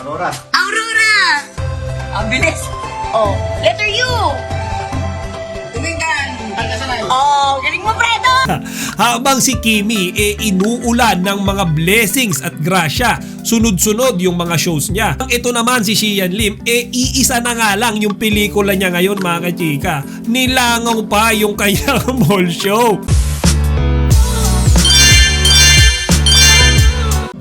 Aurora. Aurora! Ang bilis. Oh, letter U. Tumingan. Pagkasanay. Oh, galing mo, Fredo! Habang si Kimi inuulan ng mga blessings at grasya, sunod-sunod yung mga shows niya. Ito naman si Xian Lim, iisa na nga lang yung pelikula niya ngayon mga kachika. Nilangaw pa yung kanyang mall show.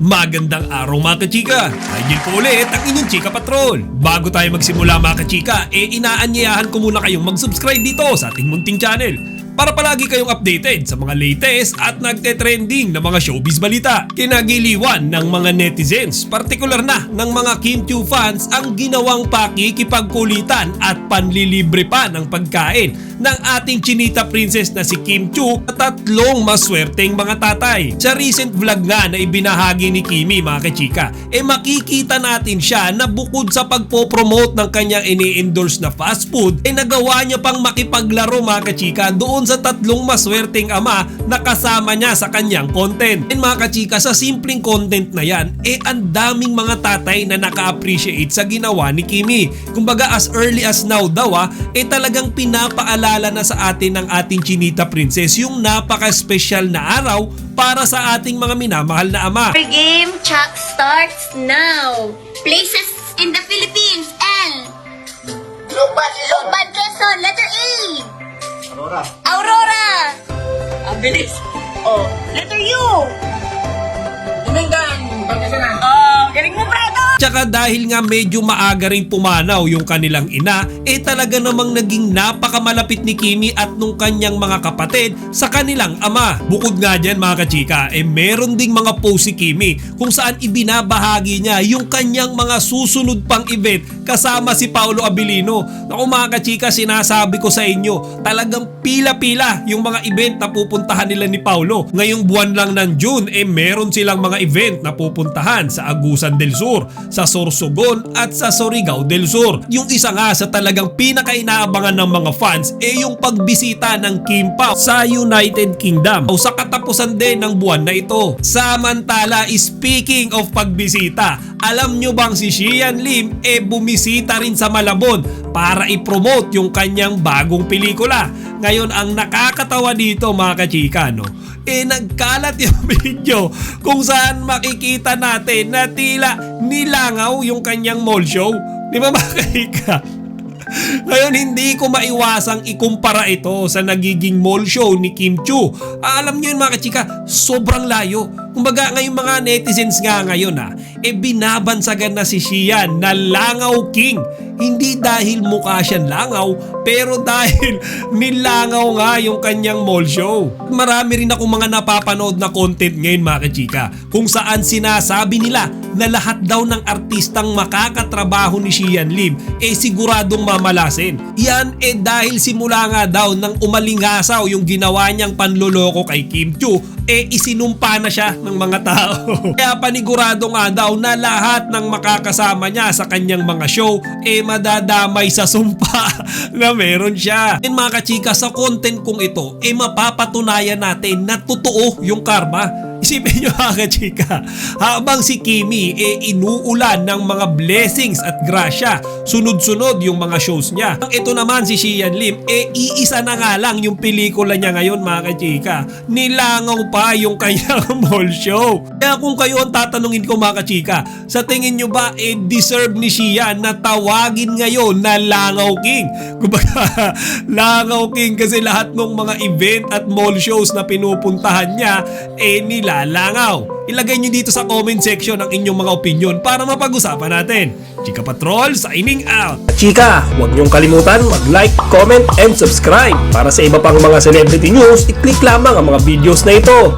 Magandang araw mga kachika! Ayun po ulit ang inyong Chika Patrol. Bago tayo magsimula mga kachika, inaanyayahan ko muna kayong mag-subscribe dito sa ating munting channel para palagi kayong updated sa mga latest at nagte-trending na mga showbiz balita. Kinagiliwan ng mga netizens, partikular na ng mga Kim Chiu fans ang ginawang pakikipagkulitan at panlilibre pa ng pagkain ng ating chinita princess na si Kim Chiu at tatlong maswerteng mga tatay. Sa recent vlog nga na ibinahagi ni Kimi mga kachika, makikita natin siya na bukod sa pagpopromote ng kanyang ini-endorse na fast food, nagawa niya pang makipaglaro mga kachika doon sa tatlong maswerteng ama na kasama niya sa kanyang content. And mga kachika, sa simpleng content na yan, ang daming mga tatay na naka-appreciate sa ginawa ni Kimi. Kumbaga as early as now daw talagang pinapaalala na sa atin ng ating chinita princess yung napaka-special na araw para sa ating mga minamahal na ama. Our game chat starts now. Places in the Philippines. L. Lugban, Quezon. Letter A. Aurora. Aurora! Ang bilis. Oh, letter U. Tumingan. Pagkasanay. Oh, galing mo, Fredo! Tsaka dahil nga medyo maaga rin pumanaw yung kanilang ina, talaga namang naging napakamalapit ni Kimi at nung kanyang mga kapatid sa kanilang ama. Bukod nga dyan mga kachika, meron ding mga post si Kimi kung saan ibinabahagi niya yung kanyang mga susunod pang event kasama si Paolo Abilino. Naku mga kachika, sinasabi ko sa inyo, talagang pila-pila yung mga event na pupuntahan nila ni Paolo. Ngayong buwan lang ng June, meron silang mga event na pupuntahan sa Agusan del Sur, sa Sorsogon at sa Surigao del Sur. Yung isa nga sa talagang pinakainaabangan ng mga fans yung pagbisita ng Kim Pao sa United Kingdom o sa katapusan din ng buwan na ito. Samantala, speaking of pagbisita, alam nyo bang si Xian Lim bumisita rin sa Malabon para i-promote yung kanyang bagong pelikula. Ngayon ang nakakatawa dito mga kachika, no? Nagkalat yung video kung saan makikita natin na tila nilangaw yung kanyang mall show. Di ba mga kachika? Ngayon hindi ko maiwasang ikumpara ito sa nagiging mall show ni Kim Chiu. Alam niyo yun mga kachika, sobrang layo. Kumbaga ngayong mga netizens nga ngayon binabansagan na si Xian na Langaw King. Hindi dahil mukha siyang langaw, pero dahil nilangaw nga yung kanyang mall show. Marami rin ako mga napapanood na content ngayon mga kachika kung saan sinasabi nila na lahat daw ng artistang makakatrabaho ni Xian Lim siguradong mamalasin. Yan dahil simula nga daw nang umalingasaw yung ginawa niyang panloloko kay Kim Chiu, isinumpa na siya ng mga tao. Kaya panigurado nga daw na lahat ng makakasama niya sa kanyang mga show madadamay sa sumpa na meron siya. And mga kachika, sa content kong ito mapapatunayan natin na totoo yung karma. Isipin nyo mga kachika, habang si Kimi inuulan ng mga blessings at grasya, sunod-sunod yung mga shows niya. Ito naman si Xian Lim, iisa na nga lang yung pelikula niya ngayon mga kachika. Nilangaw pa yung kanyang mall show. Kaya kung kayo ang tatanungin ko mga kachika, sa tingin nyo ba deserve ni Xian na tawagin ngayon na Langaw King? Kumbaga, Langaw King kasi lahat ng mga event at mall shows na pinupuntahan niya nilalangaw. Ilagay nyo dito sa comment section ang inyong mga opinion para mapag-usapan natin. Chika Patrol signing out. Chika, huwag niyong kalimutan mag-like, comment, and subscribe. Para sa iba pang mga celebrity news, i-click lamang ang mga videos na ito.